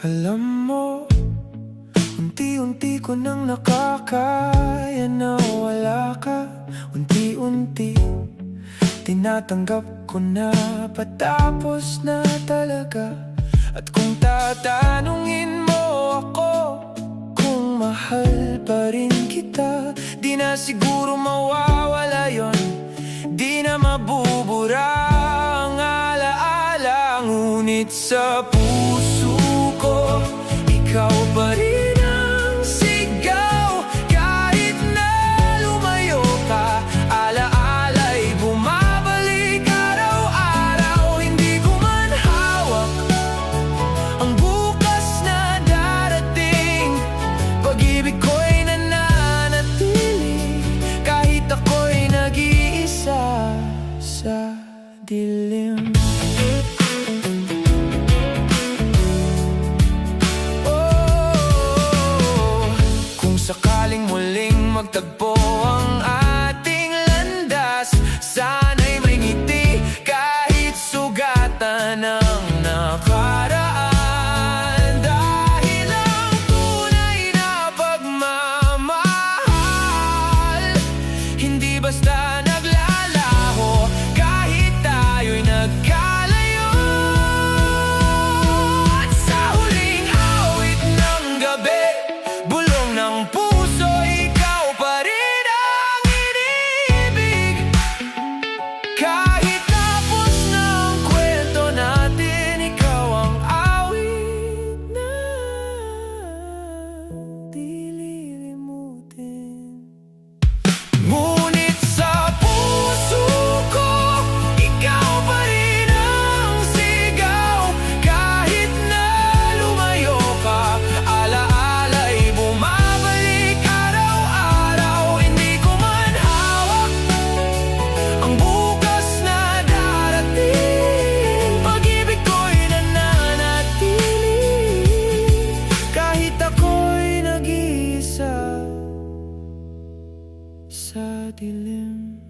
Alam mo, unti-unti ko nang nakakaya na wala ka. Unti-unti, tinatanggap ko na patapos na talaga. At kung tatanungin mo ako kung mahal pa rin kita, di na siguro mawawala yon, di na mabubura ang alaala. Ngunit sa puso ko, ikaw pa rin ang sigaw. Kahit na lumayo ka, alaala'y bumabalik araw-araw. Hindi ko man hawak ang bukas na darating. Pag-ibig ko'y nananatili kahit ako'y nag-iisa sa dilim. Sakaling muling magtagpo ang ating landas, sana'y may ngiti kahit sugatan ng nakaraan. Dahil ang tunay na pagmamahal hindi basta naglalaho kahit tayo'y nagkalayo. At sa huling awit ng gabi, bulong ng puso, ikaw pa rin ang inibig. Kahit tapos na ang kwento natin, ikaw ang awit na di lilimutin. Ngunit sa puso ko, ikaw pa rin ang sigaw. Kahit na lumayo ka, alaala'y bumabalik araw-araw. Hindi ko man hawak ang bukas na darating. Pag-ibig ko'y nananatili kahit ako'y nag-iisa sa dilim.